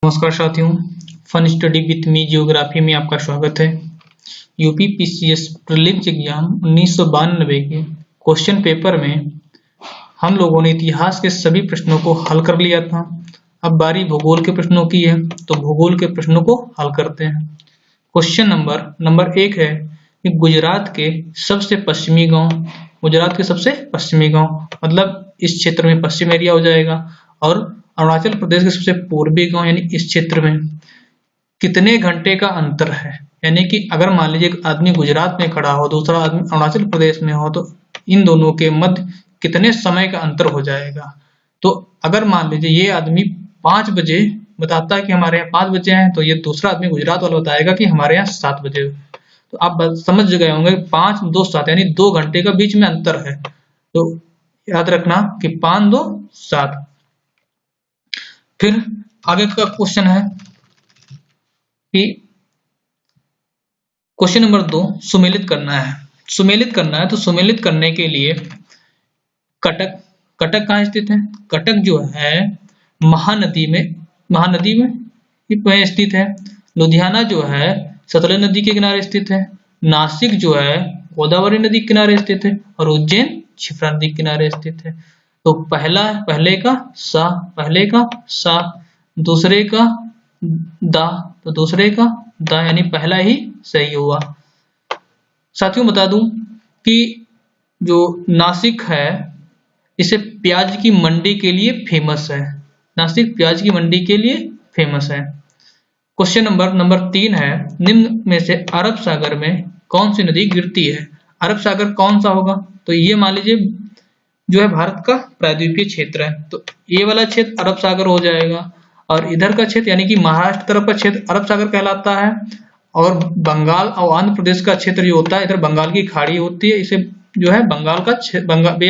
नमस्कार साथियों, fun study with me geography में आपका स्वागत है। यूपी पीसीएस प्रीलिम्स एग्जाम 1992 के क्वेश्चन पेपर में हम लोगों ने इतिहास के सभी प्रश्नों को हल कर लिया था। अब बारी भूगोल के प्रश्नों की है, तो भूगोल के प्रश्नों को हल करते हैं। क्वेश्चन नंबर 1 है कि गुजरात के सबसे पश्चिमी गांव, गुजरात के सबसे पश्चिमी गांव मतलब इस क्षेत्र में पश्चिम एरिया हो जाएगा, और अरुणाचल प्रदेश के सबसे पूर्वी गांव यानी इस क्षेत्र में कितने घंटे का अंतर है। यानी कि अगर मान लीजिए एक आदमी गुजरात में खड़ा हो, दूसरा आदमी अरुणाचल प्रदेश में हो, तो इन दोनों के मध्य कितने समय का अंतर हो जाएगा। तो अगर मान लीजिए ये आदमी 5 बजे बताता है कि हमारे यहाँ 5 बजे हैं, तो ये दूसरा आदमी गुजरात वाला बताएगा कि हमारे यहाँ 7 बजे। तो आप समझ गए होंगे 5, 2, 7 यानी 2 घंटे का बीच में अंतर है। तो याद रखना कि 5, 2, 7। फिर आगे का क्वेश्चन है कि क्वेश्चन नंबर 2 सुमेलित करना है। सुमेलित करना है तो सुमेलित करने के लिए कटक कहाँ स्थित है? कटक जो है महानदी में स्थित है। लुधियाना जो है सतलज नदी के किनारे स्थित है। नासिक जो है गोदावरी नदी के किनारे स्थित है, और उज्जैन क्षिप्रा नदी के किनारे स्थित है। तो पहले का सा, दूसरे का दा, तो दूसरे का दा यानी पहला ही सही हुआ। साथियों बता दूं कि जो नासिक है इसे प्याज की मंडी के लिए फेमस है। नासिक प्याज की मंडी के लिए फेमस है। क्वेश्चन नंबर 3 है, निम्न में से अरब सागर में कौन सी नदी गिरती है? अरब सागर कौन सा होगा? तो ये मान लीजिए जो है भारत का प्रायद्वीपीय क्षेत्र है, तो ये वाला क्षेत्र अरब सागर हो जाएगा, और इधर का क्षेत्र यानी कि महाराष्ट्र तरफ का क्षेत्र अरब सागर कहलाता है, और बंगाल और आंध्र प्रदेश का क्षेत्र जो होता है इधर बंगाल की खाड़ी होती है, इसे जो है बे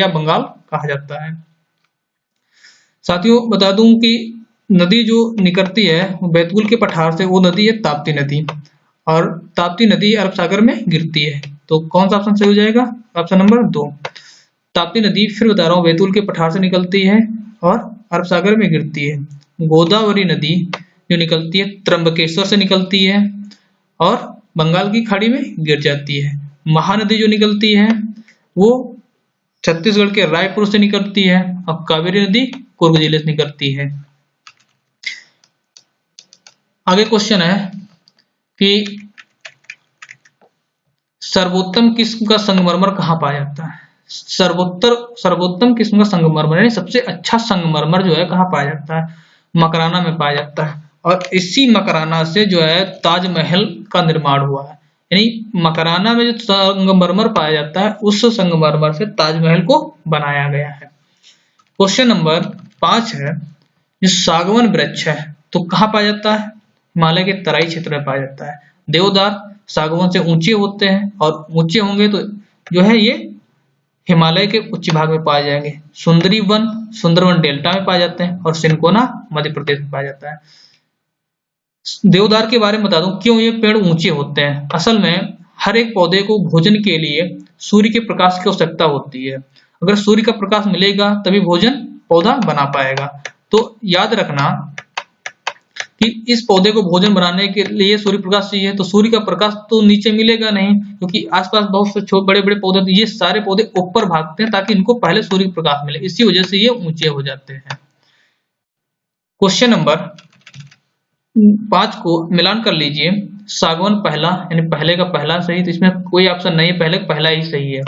ऑफ बंगाल कहा जाता है। साथियों बता दूं कि नदी जो निकलती है बैतूल के पठार से, वो नदी है ताप्ती नदी, और ताप्ती नदी अरब सागर में गिरती है। तो कौन सा ऑप्शन सही हो जाएगा? Option number 2। ताप्ती नदी फिर बता रहा हूँ बैतूल के पठार से निकलती है और अरब सागर में गिरती है। गोदावरी नदी जो निकलती है त्र्यंबकेश्वर से निकलती है और बंगाल की खाड़ी में गिर जाती है। महानदी जो निकलती है वो छत्तीसगढ़ के रायपुर से निकलती है, और कावेरी नदी कुर्ग जिले से निकलती है। आगे क्वेश्चन है कि सर्वोत्तम किस्म का संगमरमर कहाँ पाया जाता है? सर्वोत्तम किस्म का संगमरमर यानी सबसे अच्छा संगमरमर जो है कहाँ पाया जाता है? मकराना में पाया जाता है, और इसी मकराना से जो है ताजमहल का निर्माण हुआ है। यानी मकराना में जो संगमरमर पाया जाता है उस संगमरमर से ताजमहल को बनाया गया है। क्वेश्चन नंबर 5 है, जो सागवन वृक्ष है तो कहाँ पाया जाता है? हिमालय के तराई क्षेत्र में पाया जाता है। देवदार सागवन से ऊंचे होते हैं, और ऊंचे होंगे तो जो है ये हिमालय के उच्च भाग में पाए जाएंगे। सुंदरवन डेल्टा में पाए जाते हैं, और सिनकोना मध्य प्रदेश में पाया जाता है। देवदार के बारे में बता दूं क्यों ये पेड़ ऊंचे होते हैं। असल में हर एक पौधे को भोजन के लिए सूर्य के प्रकाश की आवश्यकता होती है। अगर सूर्य का प्रकाश मिलेगा तभी भोजन पौधा बना पाएगा। तो याद रखना कि इस पौधे को भोजन बनाने के लिए सूर्य प्रकाश चाहिए, तो सूर्य का प्रकाश तो नीचे मिलेगा नहीं, क्योंकि आसपास बहुत से छोटे बड़े बड़े पौधे, ये सारे पौधे ऊपर भागते हैं ताकि इनको पहले सूर्य प्रकाश मिले, इसी वजह से ये ऊंचे हो जाते हैं। क्वेश्चन नंबर 5 को मिलान कर लीजिए। सागवन पहला यानी पहले का पहला सही, तो इसमें कोई ऑप्शन नहीं है, पहला ही सही है।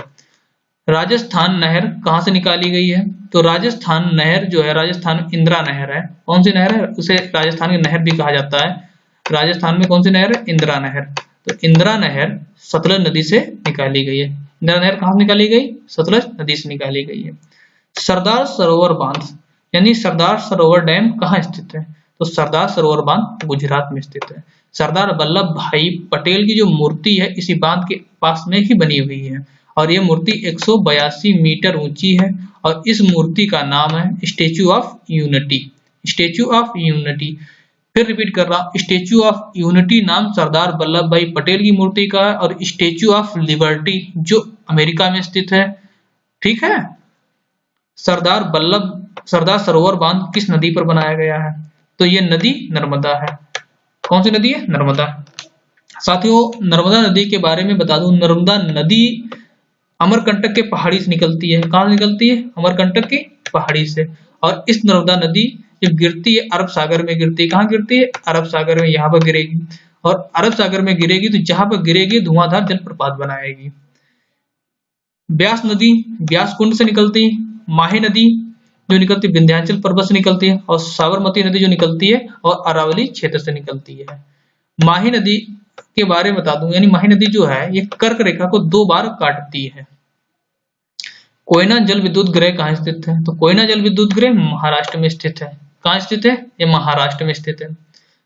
राजस्थान नहर कहां से निकाली गई है? तो राजस्थान नहर जो है राजस्थान में इंदिरा नहर है। कौन सी नहर है? उसे राजस्थान की नहर भी कहा जाता है। राजस्थान में कौन सी नहर है? इंदिरा नहर। तो इंदिरा नहर सतलज नदी से निकाली गई है। इंदिरा नहर कहां से निकाली गई? सतलज नदी से निकाली गई है। सरदार सरोवर बांध यानी सरदार सरोवर डैम कहाँ स्थित है? तो सरदार सरोवर बांध गुजरात में स्थित है। सरदार वल्लभ भाई पटेल की जो मूर्ति है इसी बांध के पास में ही बनी हुई है, और यह मूर्ति 182 मीटर ऊंची है, और इस मूर्ति का नाम है statue of unity. Statue of unity, फिर रिपीट कर रहा हूं, स्टैच्यू ऑफ यूनिटी नाम सरदार वल्लभ भाई पटेल की मूर्ति का है, और स्टैच्यू ऑफ लिबर्टी जो अमेरिका में स्थित है। ठीक है। सरदार सरोवर बांध किस नदी पर बनाया गया है? तो ये नदी नर्मदा है। कौन सी नदी है? नर्मदा। साथियों नर्मदा नदी के बारे में बता दूं, नर्मदा नदी अमरकंटक के पहाड़ी से निकलती है। कहां से निकलती है? अमरकंटक की पहाड़ी से। और इस नर्मदा नदी जब गिरती है अरब सागर में गिरती है। कहां गिरती है? अरब सागर में, यहाँ पर गिरेगी। और अरब सागर में गिरेगी तो जहां पर गिरेगी धुआंधार जलप्रपात बनाएगी। ब्यास नदी ब्यास कुंड से निकलती है। माही नदी जो निकलती है विंध्याचल पर्वत से निकलती है। और साबरमती नदी जो निकलती है और अरावली क्षेत्र से निकलती है। माही नदी के बारे में बता दूं, यानी माही नदी जो है ये कर्क रेखा को 2 बार काटती है। कोयना जल विद्युत गृह कहाँ स्थित है? तो कोयना जल विद्युत गृह महाराष्ट्र में स्थित है। कहाँ स्थित है? ये महाराष्ट्र में स्थित है।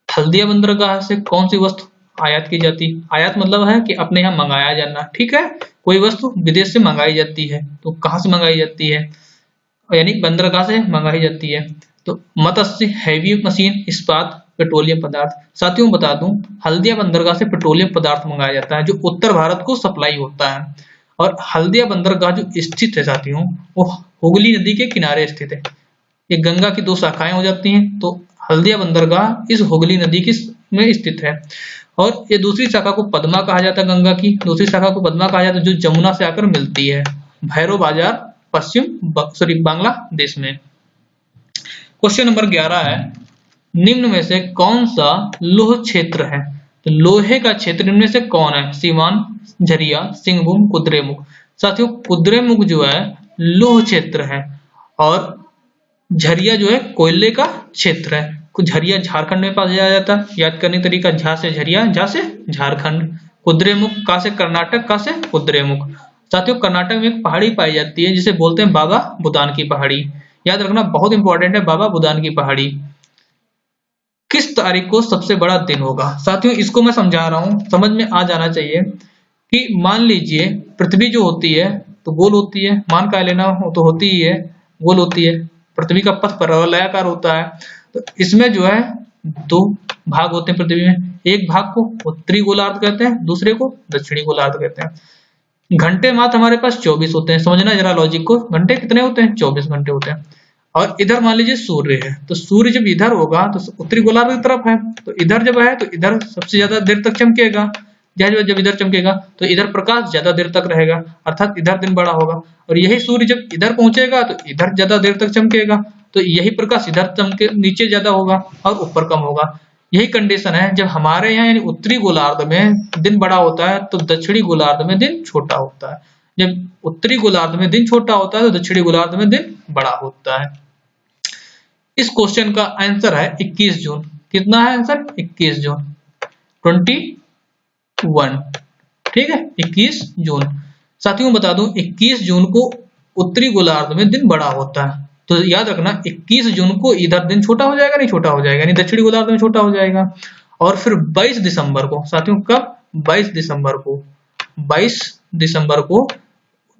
हल्दिया बंदरगाह से कौन सी वस्तु आयात की जाती है? आयात मतलब है कि अपने यहाँ मंगाया जाना, ठीक है। कोई वस्तु विदेश से मंगाई जाती है तो कहाँ से मंगाई जाती है? यानी बंदरगाह से मंगाई जाती है। तो मत्स्य, हैवी मशीन, इस्पात, पेट्रोलियम पदार्थ। साथियों बता दूं हल्दिया बंदरगाह से पेट्रोलियम पदार्थ मंगाया जाता है जो उत्तर भारत को सप्लाई होता है। और हल्दिया बंदरगाह जो स्थित है साथियों वो हुगली नदी के किनारे स्थित है। ये गंगा की 2 शाखाएं हो जाती हैं तो हल्दिया बंदरगाह इस हुगली नदी की में स्थित है। और ये दूसरी शाखा को पद्मा कहा जाता है। गंगा की दूसरी शाखा को पद्मा कहा जाता है जो जमुना से आकर मिलती है भैरव बाजार बांग्लादेश में। क्वेश्चन नंबर 11 है निम्न में से कौन सा लौह क्षेत्र है? तो लोहे का क्षेत्र इनमें से कौन है? सीवान, झरिया, सिंहभूम, कुद्रेमुख। साथियों कुद्रेमुख जो है लौह क्षेत्र है और झरिया जो है कोयले का क्षेत्र है। झरिया झारखंड में पाया जाता है। याद करने का तरीका झा से झरिया, झा से झारखंड। कुद्रेमुख का से कर्नाटक, का से कुद्रेमुख। साथियों कर्नाटक में एक पहाड़ी पाई जाती है जिसे बोलते हैं बाबा बुदान की पहाड़ी। याद रखना बहुत इंपॉर्टेंट है बाबा बुदान की पहाड़ी। किस तारीख को सबसे बड़ा दिन होगा? साथियों इसको मैं समझा रहा हूं, समझ में आ जाना चाहिए कि मान लीजिए पृथ्वी जो होती है तो गोल होती है, मान का लेना हो तो होती ही है, गोल होती है। पृथ्वी का पथ परवलयाकार होता है। तो इसमें जो है 2 भाग होते हैं पृथ्वी में। एक भाग को उत्तरी गोलार्ध कहते हैं, दूसरे को दक्षिणी गोलार्ध कहते हैं। घंटे मात्र हमारे पास 24 होते हैं। समझना जरा लॉजिक को, घंटे कितने होते हैं? 24 घंटे होते हैं। और इधर मान लीजिए सूर्य है तो सूर्य जब इधर होगा तो उत्तरी गोलार्ध की तरफ है, तो इधर जब है तो इधर सबसे ज्यादा देर तक चमकेगा। जब इधर चमकेगा तो इधर प्रकाश ज्यादा देर तक रहेगा, अर्थात इधर दिन बड़ा होगा। और यही सूर्य जब इधर पहुंचेगा तो इधर ज्यादा देर तक चमकेगा, तो यही प्रकाश इधर चमके नीचे ज्यादा होगा और ऊपर कम होगा। यही कंडीशन है जब हमारे यहाँ यानी उत्तरी गोलार्ध में दिन बड़ा होता है तो दक्षिणी गोलार्ध में दिन छोटा होता है। जब उत्तरी गोलार्ध में दिन छोटा होता है तो दक्षिणी गोलार्ध में दिन बड़ा होता है। इस क्वेश्चन का आंसर है 21 जून। कितना है आंसर? 21 जून 21। ठीक है 21 जून। साथियों बता दूं 21 जून को उत्तरी गोलार्ध में दिन बड़ा होता है। तो याद रखना 21 जून को इधर दिन छोटा हो जाएगा, नहीं छोटा हो जाएगा, यानी दक्षिणी गोलार्ध में छोटा हो जाएगा। और फिर 22 दिसंबर को साथियों, कब? 22 दिसंबर को, 22 दिसंबर को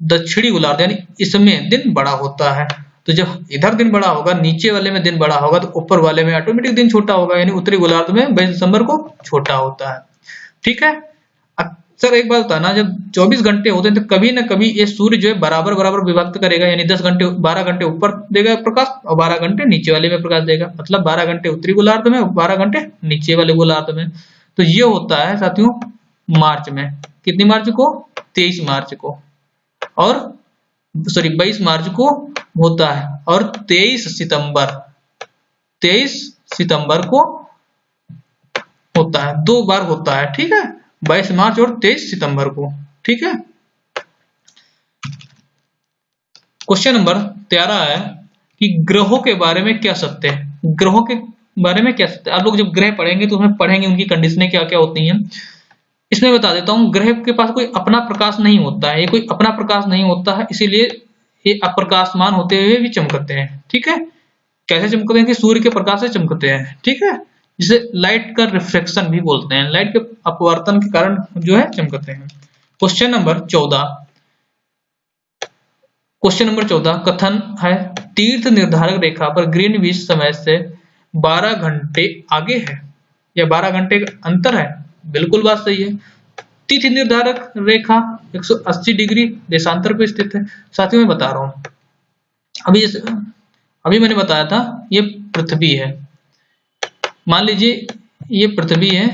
दक्षिणी गोलार्ध यानी इसमें दिन बड़ा होता है। तो जब इधर दिन बड़ा होगा, नीचे वाले में दिन बड़ा होगा, तो ऊपर वाले में ऑटोमेटिक दिन छोटा होगा, यानी उत्तरी गोलार्ध में 22 दिसंबर को छोटा होता है। ठीक है। सर एक बात बताना, जब 24 घंटे होते हैं तो कभी ना कभी ये सूर्य जो है बराबर बराबर विभक्त करेगा, यानी 10 घंटे 12 घंटे ऊपर देगा प्रकाश और 12 घंटे नीचे वाले में प्रकाश देगा। मतलब 12 घंटे उत्तरी गोलार्ध में और 12 घंटे नीचे वाले गोलार्ध में। तो ये होता है साथियों मार्च में। कितनी मार्च को? 23 मार्च को, और 22 मार्च को होता है। और 23 सितंबर को होता है, 2 बार होता है। ठीक है, 22 मार्च और 23 सितंबर को। ठीक है। क्वेश्चन नंबर 13 है कि ग्रहों के बारे में क्या सत्य है? ग्रहों के बारे में क्या सत्य है? आप लोग जब ग्रह पढ़ेंगे तो उसमें पढ़ेंगे उनकी कंडीशनें क्या क्या होती हैं। इसमें बता देता हूं, ग्रह के पास कोई अपना प्रकाश नहीं होता है। ये कोई अपना प्रकाश नहीं होता है, इसीलिए ये अप्रकाशमान होते हुए भी चमकते हैं। ठीक है। कैसे चमकते हैं? कि सूर्य के प्रकाश से चमकते हैं। ठीक है, जिसे लाइट का रिफ्लेक्शन भी बोलते हैं। लाइट के अपवर्तन के कारण जो है चमकते हैं। क्वेश्चन नंबर 14 कथन है तीर्थ निर्धारक रेखा पर ग्रीनविच समय से 12 घंटे आगे है या 12 घंटे का अंतर है। बिल्कुल बात सही है। तिथि निर्धारक रेखा 180 डिग्री देशांतर पर स्थित है। साथियों मैं बता रहा हूं, अभी मैंने बताया था ये पृथ्वी है, मान लीजिए ये पृथ्वी है,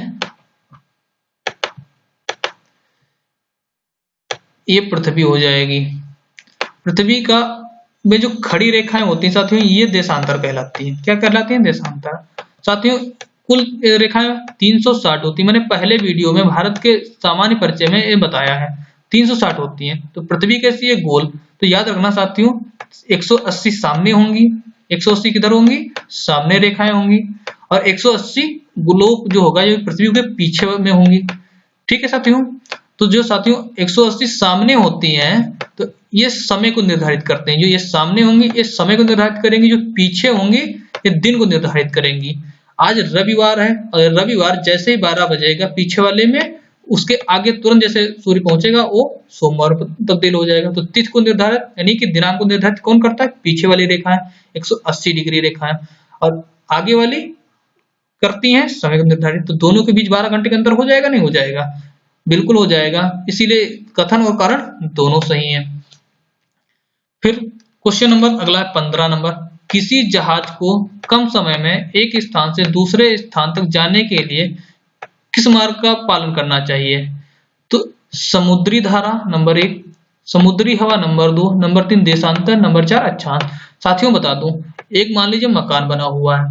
ये पृथ्वी हो जाएगी। पृथ्वी का में जो खड़ी रेखाएं होती हैं साथियों, ये देशांतर कहलाती हैं। क्या कहलाती हैं? देशांतर। साथियों कुल रेखाएं 360 होती है। मैंने पहले वीडियो में भारत के सामान्य परिचय में ये बताया है 360 होती हैं। तो पृथ्वी कैसी है? गोल। तो याद रखना साथियों 180 सामने होंगी, 180 किधर होंगी? सामने रेखाएं होंगी, और 180 गोलोक जो होगा ये पृथ्वी के पीछे में होंगी। ठीक है साथियों। तो जो साथियों 180 सामने होती हैं तो ये समय को निर्धारित करते हैं। जो ये सामने होंगी ये समय को निर्धारित करेंगी, जो पीछे होंगी ये दिन को निर्धारित करेंगी। आज रविवार है और रविवार जैसे ही 12 बजेगा पीछे वाले में, उसके आगे तुरंत जैसे सूर्य पहुंचेगा वो सोमवार पर तब्दील हो जाएगा। तो तिथि को निर्धारित यानी कि दिनांक को निर्धारित कौन करता है? पीछे वाली रेखा है 180 डिग्री रेखा है, और आगे वाली करती हैं समय को निर्धारित। तो दोनों के बीच 12 घंटे का अंतर हो जाएगा? नहीं हो जाएगा? बिल्कुल हो जाएगा। इसीलिए कथन और कारण दोनों सही हैं। फिर क्वेश्चन नंबर अगला है 15 नंबर। किसी जहाज को कम समय में एक स्थान से दूसरे स्थान तक जाने के लिए किस मार्ग का पालन करना चाहिए? तो समुद्री धारा नंबर 1, समुद्री हवा नंबर 2, नंबर 3 देशांतर, नंबर 4 अक्षांश। साथियों बता दूं, एक मान लीजिए मकान बना हुआ है,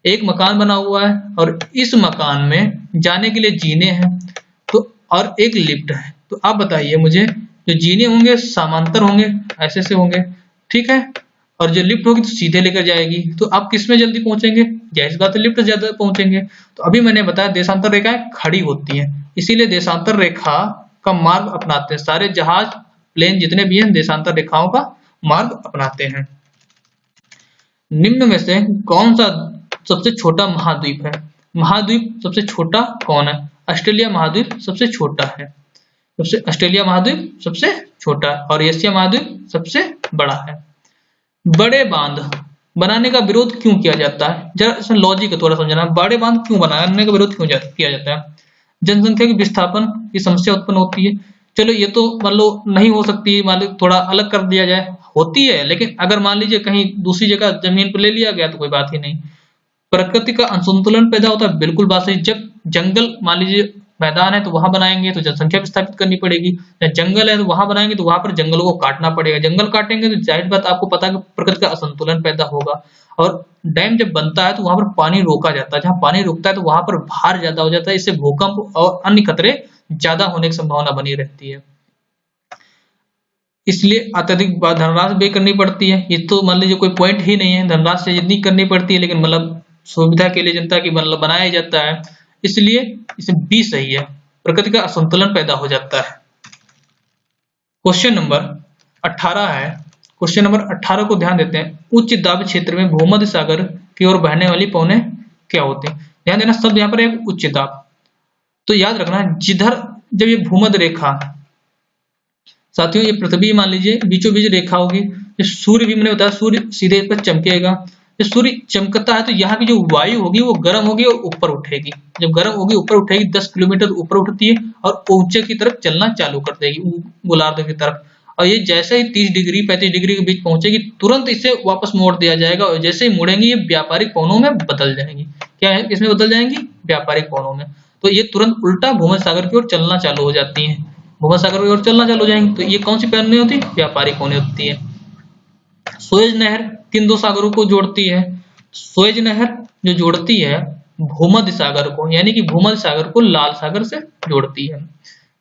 एक मकान बना हुआ है और इस मकान में जाने के लिए जीने हैं तो, और एक लिफ्ट है। तो आप बताइए मुझे, जो जीने होंगे समांतर होंगे, ऐसे से होंगे, ठीक है, और जो लिफ्ट होगी तो सीधे लेकर जाएगी। तो आप किस में जल्दी पहुंचेंगे? जाहिर बात है लिफ्ट से ज्यादा पहुंचेंगे। तो अभी मैंने बताया देशांतर रेखाएं खड़ी होती हैं, इसीलिए देशांतर रेखा का मार्ग अपनाते हैं। सारे जहाज प्लेन जितने भी हैं देशांतर रेखाओं का मार्ग अपनाते हैं। निम्न में से कौन सा सबसे छोटा महाद्वीप है? महाद्वीप सबसे छोटा कौन है? ऑस्ट्रेलिया महाद्वीप सबसे छोटा है। ऑस्ट्रेलिया महाद्वीप सबसे छोटा और एशिया महाद्वीप सबसे बड़ा है। बड़े बांध बनाने का विरोध क्यों किया जाता है? जरा इसमें लॉजिक थोड़ा समझना। बड़े बांध क्यों बनाने का विरोध क्यों किया जाता है? जनसंख्या के विस्थापन की समस्या उत्पन्न होती है। चलो ये तो मान लो नहीं हो सकती, मान लो थोड़ा अलग कर दिया जाए, होती है, लेकिन अगर मान लीजिए कहीं दूसरी जगह जमीन पर ले लिया गया तो कोई बात ही नहीं। प्रकृति का असंतुलन पैदा होता है, बिल्कुल बात सही। जब जंगल मान लीजिए मैदान है तो वहां बनाएंगे तो जनसंख्या विस्थापित करनी पड़ेगी, या जंगल है तो वहां बनाएंगे तो वहां पर जंगलों को काटना पड़ेगा। जंगल काटेंगे तो जाहिर बात आपको पता है कि प्रकृति का असंतुलन पैदा होगा। और डैम जब बनता है तो वहां पर पानी रोका जाता है, जहां पानी रुकता है तो वहां पर भार ज्यादा हो जाता है, इससे भूकंप और अन्य खतरे ज्यादा होने की संभावना बनी रहती है। इसलिए अत्यधिक धनराशि व्यय करनी पड़ती है। ये तो मान लीजिए कोई पॉइंट ही नहीं है, धनराशि जितनी करनी पड़ती है, लेकिन मतलब सुविधा के लिए जनता की मतलब बनाया जाता है, इसलिए इसे बी सही है। प्रकृति का असंतुलन पैदा हो जाता है। क्वेश्चन नंबर 18 है। क्वेश्चन नंबर 18 को ध्यान देते हैं। उच्च दाब क्षेत्र में भूमध्य सागर की ओर बहने वाली पवनें क्या होती हैं? ध्यान देना शब्द यहाँ पर है उच्च दाब। तो याद रखना जिधर जब ये भूमध्य रेखा, साथियों ये पृथ्वी मान लीजिए बीचों बीच रेखा होगी, जो सूर्य भी मैंने बताया सूर्य सीधे पर चमकेगा। जब सूर्य चमकता है तो यहाँ की जो वायु होगी वो गर्म होगी और ऊपर उठेगी। जब गर्म होगी ऊपर उठेगी 10 किलोमीटर ऊपर उठती है और ऊंचे की तरफ चलना चालू कर देगी, गोलार्ध की तरफ। और ये जैसे ही 30 डिग्री 35 डिग्री के बीच पहुंचेगी तुरंत इसे वापस मोड़ दिया जाएगा, और जैसे ही मुड़ेंगी ये व्यापारिक पवनों में बदल जाएंगी। क्या है? किसमें बदल जाएंगी? व्यापारिक पवनों में। तो ये तुरंत उल्टा भूमध्य सागर की ओर चलना चालू हो जाती है, भूमध्य सागर की ओर चलना चालू हो जाएंगी। तो ये कौन सी पवनें होती है? व्यापारिक पवनें होती है। सुएज नहर किन दो सागरों को जोड़ती है? सुएज नहर जो जोड़ती है भूमध्य सागर को, यानी कि भूमध्य सागर को लाल सागर से जोड़ती है,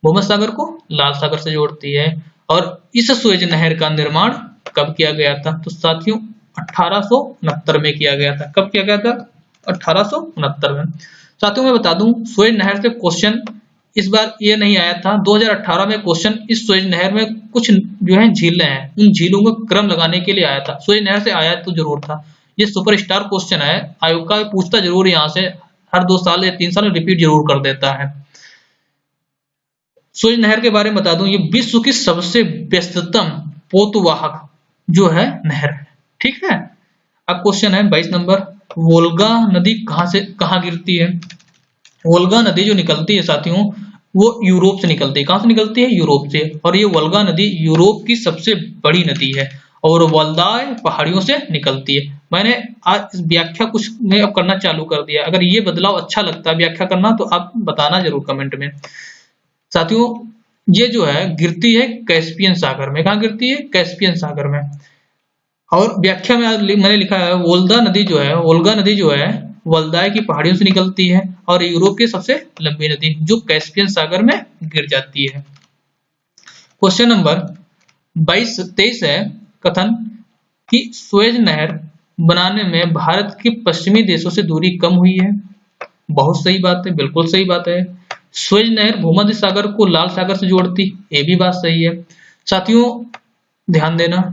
भूमध्य सागर को लाल सागर से जोड़ती है। और इस सुएज नहर का निर्माण कब किया गया था? तो साथियों 1869 में किया गया था। कब किया गया था? 1869 में। साथियों मैं बता दूं सुएज नहर से क्वेश्चन इस बार ये नहीं आया था। 2018 में क्वेश्चन इस सुएज नहर में कुछ जो है झीलें हैं, उन झीलों का क्रम लगाने के लिए आया था। सुएज नहर से आया तो जरूर था। ये सुपरस्टार क्वेश्चन है, आयोग का पूछता जरूर यहाँ से, हर 2 साल या 3 साल में रिपीट जरूर कर देता है। सुएज नहर के बारे में बता दूं, ये विश्व की सबसे व्यस्ततम पोतवाहक जो है नहर है। ठीक है। अब क्वेश्चन है 22 नंबर। वोल्गा नदी कहाँ गिरती है? वोल्गा नदी जो निकलती है साथियों वो यूरोप से निकलती है। कहां से निकलती है? यूरोप से। और ये वोल्गा नदी यूरोप की सबसे बड़ी नदी है और वल्दाय पहाड़ियों से निकलती है। मैंने आज इस व्याख्या कुछ में अब करना चालू कर दिया। अगर ये बदलाव अच्छा लगता है व्याख्या करना तो आप बताना जरूर कमेंट में। साथियों ये जो है गिरती है कैस्पियन सागर में। कहाँ गिरती है? कैस्पियन सागर में। और व्याख्या में मैंने लिखा है वोल्गा नदी जो है वल्दाय की पहाड़ियों से निकलती है और यूरोप की सबसे लंबी नदी जो कैस्पियन सागर में गिर जाती है। क्वेश्चन नंबर 23 है कथन कि सुएज नहर बनाने में भारत के पश्चिमी देशों से दूरी कम हुई है। बहुत सही बात है, बिल्कुल सही बात है। सुएज नहर भूमध्य सागर को लाल सागर से जोड़ती, ये भी बात सही है। साथियों ध्यान देना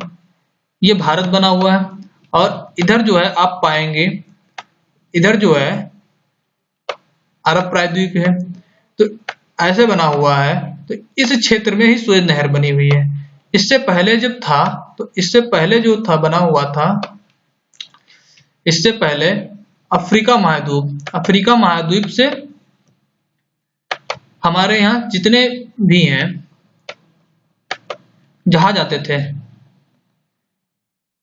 ये भारत बना हुआ है और इधर जो है आप पाएंगे इधर जो है अरब प्रायद्वीप है, तो ऐसे बना हुआ है। तो इस क्षेत्र में ही सुएज नहर बनी हुई है। इससे पहले जब था तो इससे पहले जो था बना हुआ था, इससे पहले अफ्रीका महाद्वीप से हमारे यहाँ जितने भी हैं जहाज आते थे,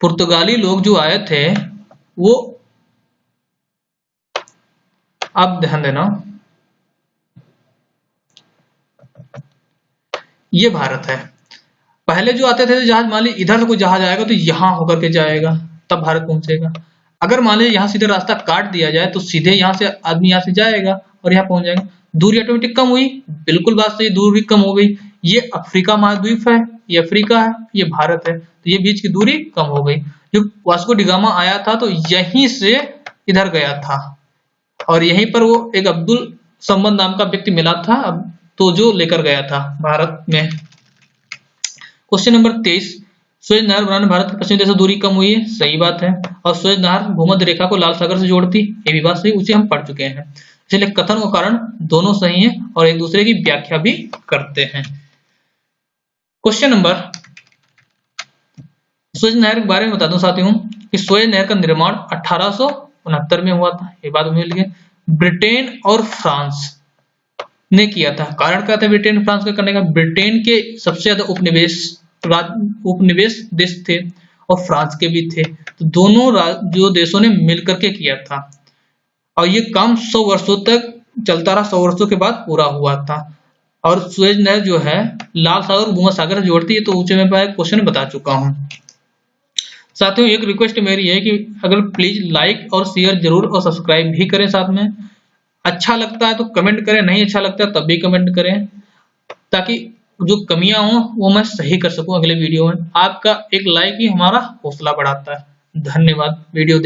पुर्तगाली लोग जो आए थे वो, आप ध्यान देना ये भारत है। पहले जो आते थे जहाज, मान लीजिए इधर से कोई जहाज आएगा तो यहां होकर के जाएगा तब भारत पहुंचेगा। अगर मान लीजिए यहाँ सीधे रास्ता काट दिया जाए तो सीधे यहाँ से आदमी यहाँ से जाएगा और यहाँ पहुंच जाएगा। दूरी ऑटोमेटिक कम हुई, बिल्कुल बात सही, दूरी कम हो गई। ये अफ्रीका महाद्वीप है, ये अफ्रीका है, ये भारत है, तो ये बीच की दूरी कम हो गई। जो वास्को डिगामा आया था तो यहीं से इधर गया था और यहीं पर वो एक अब्दुल समद नाम का व्यक्ति मिला था, अब तो जो लेकर गया था भारत में। क्वेश्चन नंबर 23, सुएज नहर बनाने भारत के पश्चिमी देशों से दूरी कम हुई है, सही बात है। और सुएज नहर भूमध्य रेखा को लाल सागर से जोड़ती, ये भी बात सही, उसे हम पढ़ चुके हैं। इसलिए कथन और कारण दोनों सही हैं और एक दूसरे की व्याख्या भी करते हैं। क्वेश्चन नंबर, सुएज नहर के बारे में बता दूं साथियों कि सुएज नहर का निर्माण 1869 में हुआ था, ये बात मिल गई। ब्रिटेन और फ्रांस ने किया था। कारण क्या था ब्रिटेन फ्रांस का करने का? ब्रिटेन के सबसे ज्यादा उपनिवेश देश थे और फ्रांस के भी थे, तो दोनों जो देशों ने मिलकर के किया था और ये काम 100 वर्षों तक चलता रहा। 100 वर्षों के बाद पूरा हुआ था। और सुएज नहर जो है लाल सागर और भूमध्य सागर से जोड़ती है, तो ऊंचे में क्वेश्चन बता चुका हूं। साथियों एक रिक्वेस्ट मेरी है कि अगर प्लीज लाइक और शेयर जरूर और सब्सक्राइब भी करें साथ में। अच्छा लगता है तो कमेंट करें, नहीं अच्छा लगता है तब भी कमेंट करें, ताकि जो कमियां हों वो मैं सही कर सकूं अगले वीडियो में। आपका एक लाइक ही हमारा हौसला बढ़ाता है। धन्यवाद वीडियो